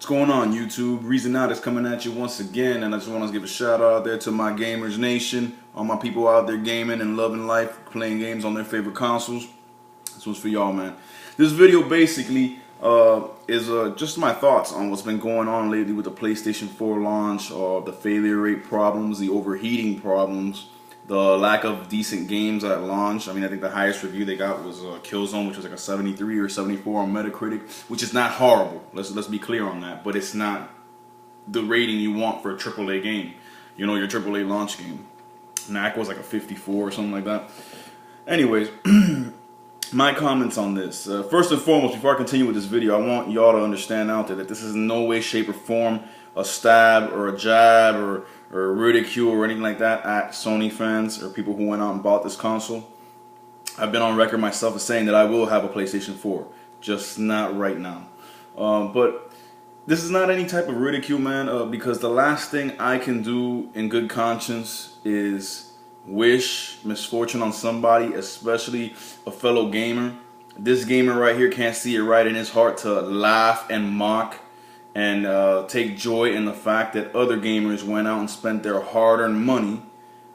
going on, YouTube? Reezonoticz coming at you once again, and I just want to give a shout out there to my gamers nation, all my people out there gaming and loving life, playing games on their favorite consoles. This one's for y'all, man. This video basically is just my thoughts on what's been going on lately with the PlayStation 4 launch, the failure rate problems, the overheating problems, the lack of decent games at launch. I mean, I think the highest review they got was Killzone, which was like a 73 or 74 on Metacritic, which is not horrible. Let's be clear on that, but it's not the rating you want for a AAA game. You know, your AAA launch game. Knack was like a 54 or something like that. Anyways, my comments on this. First and foremost, before I continue with this video, I want y'all to understand out there that this is in no way, shape, or form a stab or a jab or ridicule or anything like that at Sony fans or people who went out and bought this console. I've been on record myself as saying that I will have a PlayStation 4, just not right now. But this is not any type of ridicule, man, because the last thing I can do in good conscience is wish misfortune on somebody, especially a fellow gamer. This gamer right here can't see it right in his heart to laugh and mock and take joy in the fact that other gamers went out and spent their hard-earned money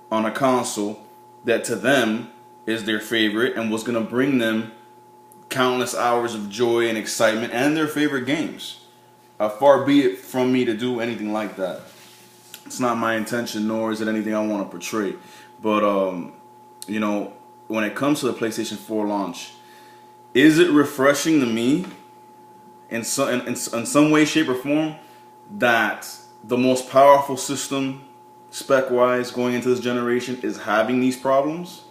on a console that to them is their favorite and was going to bring them countless hours of joy and excitement and their favorite games. Far be it from me to do anything like that. It's not my intention, nor is it anything I want to portray. But, you know, when it comes to the PlayStation 4 launch, is it refreshing to me in some way, shape, or form that the most powerful system, spec-wise, going into this generation is having these problems?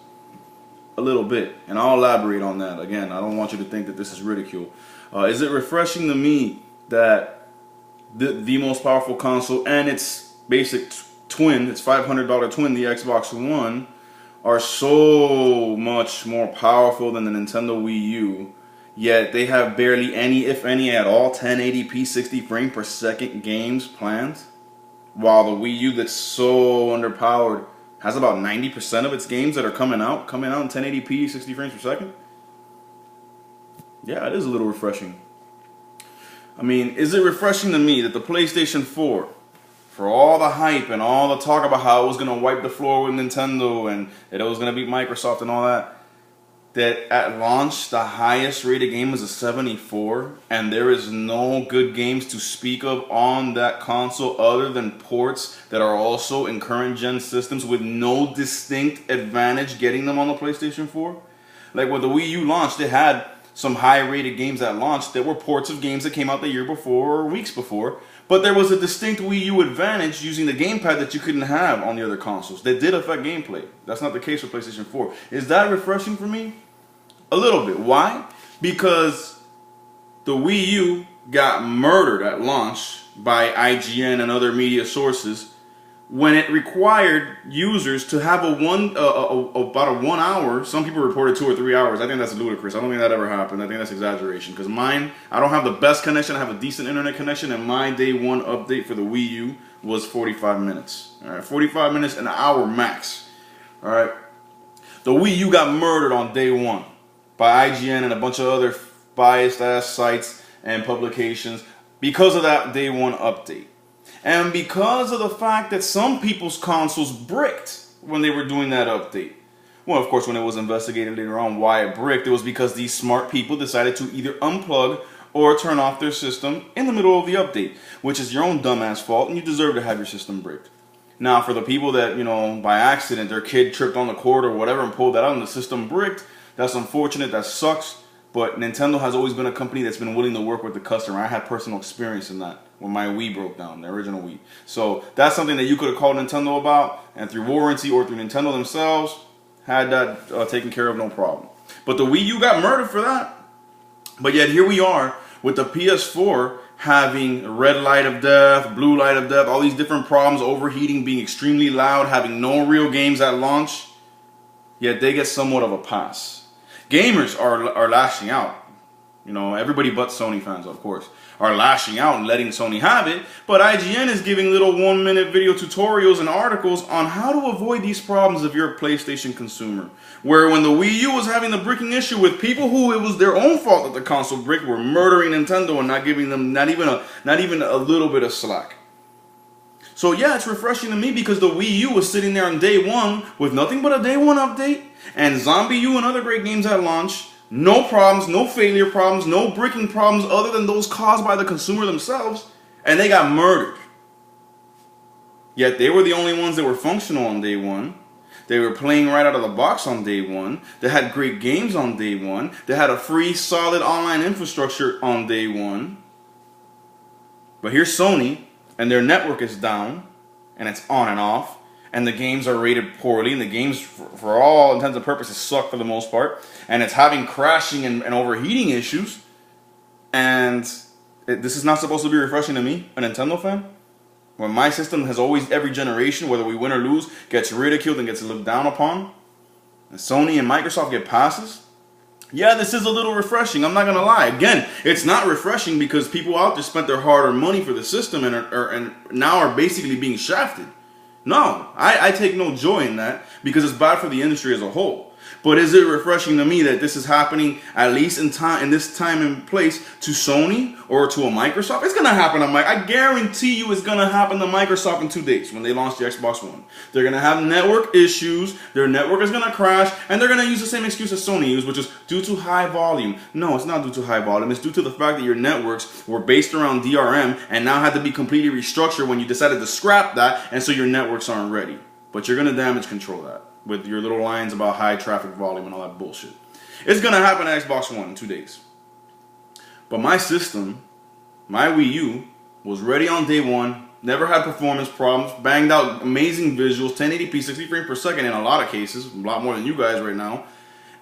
A little bit, and I'll elaborate on that. Again, I don't want you to think that this is ridicule. Is it refreshing to me that the most powerful console and its basic twin, its $500 twin, the Xbox One, are so much more powerful than the Nintendo Wii U, yet they have barely any, if any at all, 1080p 60 frame per second games planned, while the Wii U, that's so underpowered, has about 90% of its games that are coming out in 1080p 60 frames per second? Yeah, it is a little refreshing. I mean, is it refreshing to me that the PlayStation 4, for all the hype and all the talk about how it was going to wipe the floor with Nintendo and that it was going to beat Microsoft and all that, that at launch the highest rated game is a 74 and there is no good games to speak of on that console other than ports that are also in current gen systems with no distinct advantage getting them on the PlayStation 4? Like when the Wii U launched, it had some high rated games at launch that were ports of games that came out the year before or weeks before, but there was a distinct Wii U advantage using the gamepad that you couldn't have on the other consoles. That did affect gameplay. That's not the case with PlayStation 4. Is that refreshing for me? A little bit. Why? Because the Wii U got murdered at launch by IGN and other media sources when it required users to have about a 1 hour, some people reported 2 or 3 hours. I think that's ludicrous. I don't think that ever happened. I think that's exaggeration. Because mine, I don't have the best connection. I have a decent internet connection, and my day one update for the Wii U was 45 minutes. All right, 45 minutes, an hour max. All right. The Wii U got murdered on day one by IGN and a bunch of other biased ass sites and publications because of that day one update. And because of the fact that some people's consoles bricked when they were doing that update. Well, of course, when it was investigated later on why it bricked, it was because these smart people decided to either unplug or turn off their system in the middle of the update, which is your own dumbass fault, and you deserve to have your system bricked. Now, for the people that, you know, by accident, their kid tripped on the cord or whatever and pulled that out and the system bricked, that's unfortunate, that sucks. But Nintendo has always been a company that's been willing to work with the customer. I had personal experience in that when my Wii broke down, the original Wii. So that's something that you could have called Nintendo about, and through warranty or through Nintendo themselves, had that taken care of, no problem. But the Wii U got murdered for that. But yet here we are with the PS4 having red light of death, blue light of death, all these different problems, overheating, being extremely loud, having no real games at launch. Yet they get somewhat of a pass. Gamers are lashing out. You know, everybody but Sony fans, of course, are lashing out and letting Sony have it. But IGN is giving little 1-minute video tutorials and articles on how to avoid these problems if you're a PlayStation consumer. Where when the Wii U was having the bricking issue with people who it was their own fault that the console bricked, were murdering Nintendo and not giving them not even a little bit of slack. So yeah, it's refreshing to me because the Wii U was sitting there on day one with nothing but a day one update and Zombie U and other great games at launch. No problems, no failure problems, no bricking problems other than those caused by the consumer themselves, and they got murdered. Yet they were the only ones that were functional on day one. They were playing right out of the box on day one. They had great games on day one. They had a free, solid online infrastructure on day one. But here's Sony, and their network is down, and it's on and off, and the games are rated poorly, and the games, for all intents and purposes, suck for the most part, and it's having crashing and overheating issues, and this is not supposed to be refreshing to me, a Nintendo fan, when my system has always, every generation, whether we win or lose, gets ridiculed and gets looked down upon, and Sony and Microsoft get passes. Yeah, this is a little refreshing, I'm not going to lie. Again, it's not refreshing because people out there spent their hard-earned money for the system and now are basically being shafted. No, I take no joy in that because it's bad for the industry as a whole. But is it refreshing to me that this is happening at least in this time and place to Sony or to a Microsoft? It's going to happen on I guarantee you it's going to happen to Microsoft in 2 days when they launch the Xbox One. They're going to have network issues, their network is going to crash, and they're going to use the same excuse as Sony used, which is due to high volume. No, it's not due to high volume. It's due to the fact that your networks were based around DRM and now had to be completely restructured when you decided to scrap that, and so your networks aren't ready. But you're going to damage control that with your little lines about high traffic volume and all that bullshit. It's going to happen to Xbox One in 2 days. But my system, my Wii U, was ready on day one, never had performance problems, banged out amazing visuals, 1080p, 60 frames per second in a lot of cases, a lot more than you guys right now.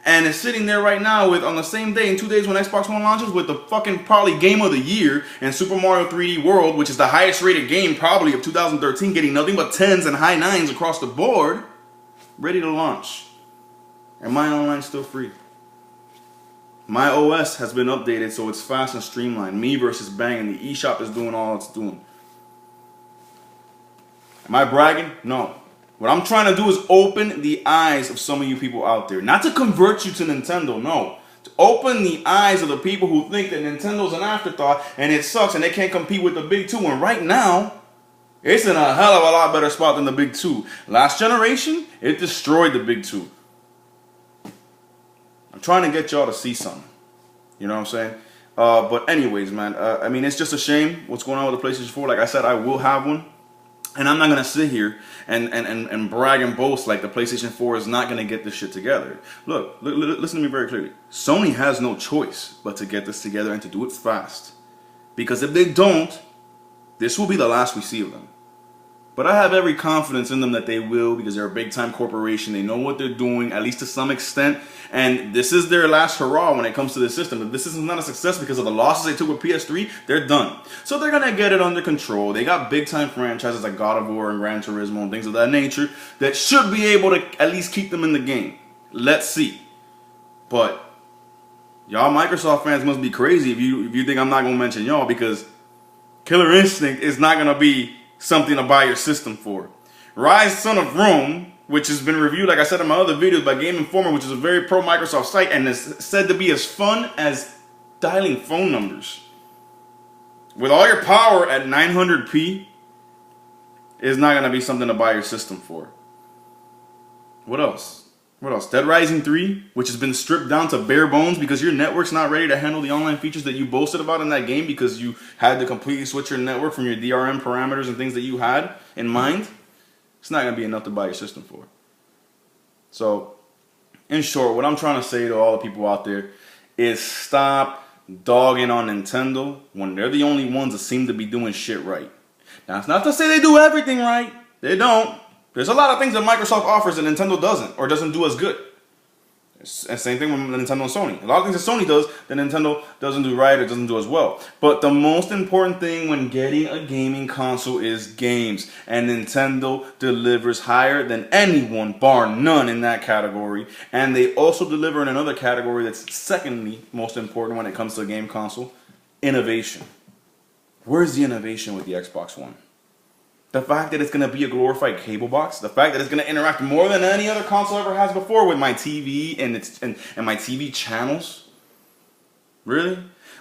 And it's sitting there right now with, on the same day in 2 days when Xbox One launches, with the fucking probably game of the year and Super Mario 3D World, which is the highest rated game probably of 2013, getting nothing but 10s and high 9s across the board, ready to launch. And my online's still free. My OS has been updated so it's fast and streamlined. Me versus Bang, and the eShop is doing all it's doing. Am I bragging? No. What I'm trying to do is open the eyes of some of you people out there. Not to convert you to Nintendo, no. To open the eyes of the people who think that Nintendo's an afterthought and it sucks and they can't compete with the big two. And right now, it's in a hell of a lot better spot than the big two. Last generation, it destroyed the big two. I'm trying to get y'all to see something. You know what I'm saying? But anyways, man, I mean, it's just a shame what's going on with the PlayStation 4. Like I said, I will have one. And I'm not going to sit here and brag and boast like the PlayStation 4 is not going to get this shit together. Look, listen to me very clearly. Sony has no choice but to get this together and to do it fast. Because if they don't, this will be the last we see of them. But I have every confidence in them that they will, because they're a big-time corporation. They know what they're doing, at least to some extent. And this is their last hurrah when it comes to this system. If this is not a success because of the losses they took with PS3, they're done. So they're going to get it under control. They got big-time franchises like God of War and Gran Turismo and things of that nature that should be able to at least keep them in the game. Let's see. But y'all Microsoft fans must be crazy if you think I'm not going to mention y'all, because Killer Instinct is not going to be something to buy your system for. Rise Son of Rome, which has been reviewed, like I said in my other videos, by Game Informer, which is a very pro-Microsoft site, and is said to be as fun as dialing phone numbers. With all your power at 900p, is not going to be something to buy your system for. What else? What else? Dead Rising 3, which has been stripped down to bare bones because your network's not ready to handle the online features that you boasted about in that game because you had to completely switch your network from your DRM parameters and things that you had in mind. It's not going to be enough to buy your system for. So, in short, what I'm trying to say to all the people out there is stop dogging on Nintendo when they're the only ones that seem to be doing shit right. Now, it's not to say they do everything right. They don't. There's a lot of things that Microsoft offers that Nintendo doesn't, or doesn't do as good. And same thing with Nintendo and Sony. A lot of things that Sony does that Nintendo doesn't do right or doesn't do as well. But the most important thing when getting a gaming console is games. And Nintendo delivers higher than anyone, bar none, in that category. And they also deliver in another category that's secondly most important when it comes to a game console: innovation. Where's the innovation with the Xbox One? The fact that it's going to be a glorified cable box, the fact that it's going to interact more than any other console ever has before with my TV and my TV channels. Really?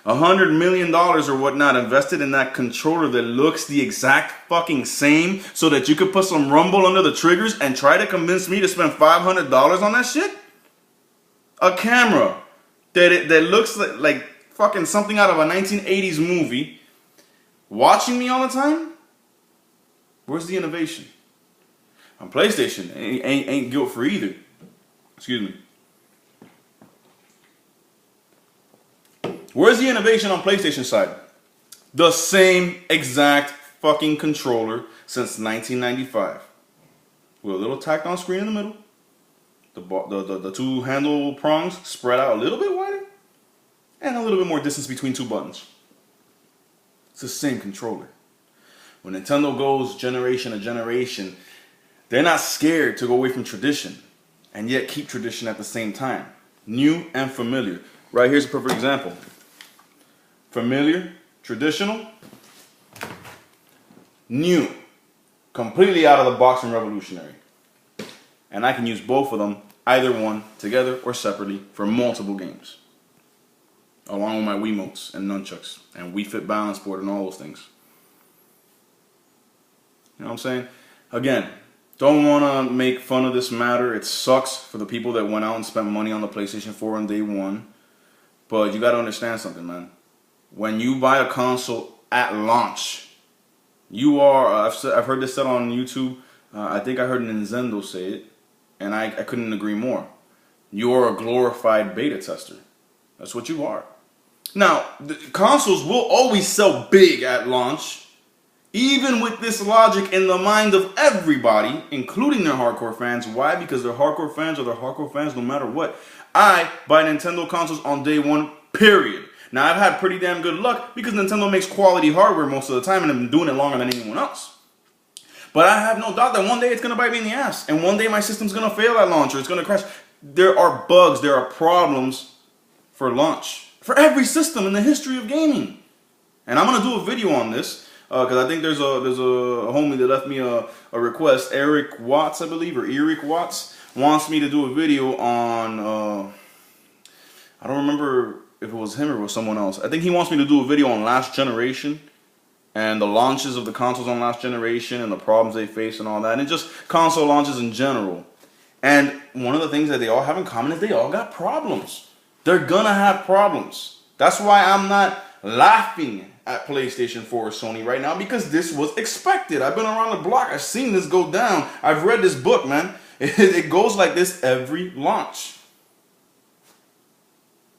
$100 million or whatnot invested in that controller that looks the exact fucking same so that you could put some rumble under the triggers and try to convince me to spend $500 on that shit? A camera that looks like fucking something out of a 1980s movie watching me all the time? Where's the innovation? On PlayStation, ain't guilt free either. Excuse me. Where's the innovation on PlayStation side? The same exact fucking controller since 1995. With a little tacked on screen in the middle. The two handle prongs spread out a little bit wider. And a little bit more distance between two buttons. It's the same controller. When Nintendo goes generation to generation, they're not scared to go away from tradition and yet keep tradition at the same time. New and familiar. Right here's a perfect example. Familiar, traditional, new. Completely out of the box and revolutionary. And I can use both of them, either one, together or separately, for multiple games. Along with my Wiimotes and nunchucks and Wii Fit balance board and all those things. You know what I'm saying? Again, don't want to make fun of this matter. It sucks for the people that went out and spent money on the PlayStation 4 on day one. But you got to understand something, man. When you buy a console at launch, you are, I've heard this said on YouTube. I think I heard Nintendo say it. And I couldn't agree more. You're a glorified beta tester. That's what you are. Now, the consoles will always sell big at launch. Even with this logic in the mind of everybody, including their hardcore fans. Why? Because they're hardcore fans no matter what. I buy Nintendo consoles on day one, period. Now, I've had pretty damn good luck because Nintendo makes quality hardware most of the time and I've been doing it longer than anyone else. But I have no doubt that one day it's going to bite me in the ass. And one day my system's going to fail at launch or it's going to crash. There are bugs, there are problems for launch. For every system in the history of gaming. And I'm going to do a video on this. Because I think there's a homie that left me a request. Eric Watts, I believe, or Eric Watts, wants me to do a video on, I don't remember if it was him or it was someone else. I think he wants me to do a video on last generation and the launches of the consoles on last generation and the problems they face and all that. And just console launches in general. And one of the things that they all have in common is they all got problems. They're gonna have problems. That's why I'm not laughing at PlayStation 4 or Sony right now, because this was expected. I've been around the block. I've seen this go down. I've read this book, man. It goes like this every launch.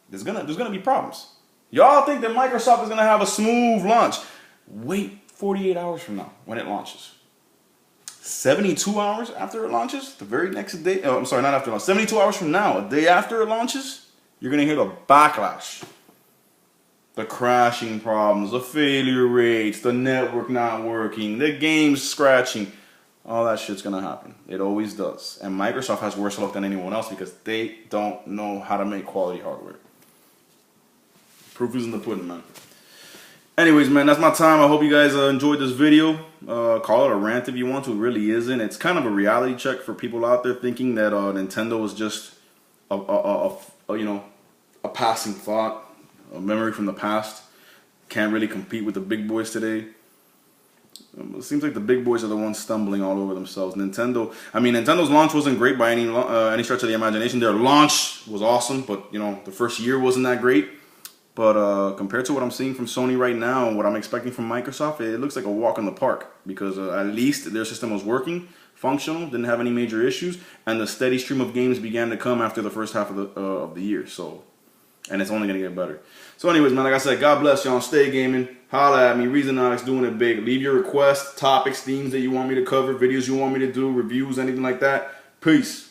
There's gonna be problems. Y'all think that Microsoft is gonna have a smooth launch? Wait 48 hours from now when it launches. 72 hours after it launches, the very next day. Oh, I'm sorry, not after launch. 72 hours from now, a day after it launches, you're gonna hear the backlash. The crashing problems, the failure rates, the network not working, the games scratching. All that shit's gonna happen. It always does. And Microsoft has worse luck than anyone else because they don't know how to make quality hardware. Proof is in the pudding, man. Anyways, man, that's my time. I hope you guys enjoyed this video. Call it a rant if you want to. It really isn't. It's kind of a reality check for people out there thinking that Nintendo is just a passing thought. A memory from the past. Can't really compete with the big boys today. It seems like the big boys are the ones stumbling all over themselves. Nintendo's launch wasn't great by any stretch of the imagination. Their launch was awesome, but the first year wasn't that great. But compared to what I'm seeing from Sony right now and what I'm expecting from Microsoft, it looks like a walk in the park. Because at least their system was working, functional, didn't have any major issues, and the steady stream of games began to come after the first half of the year. And it's only going to get better. So anyways, man, like I said, God bless y'all. Stay gaming. Holla at me. Reezonoticz doing it big. Leave your requests, topics, themes that you want me to cover, videos you want me to do, reviews, anything like that. Peace.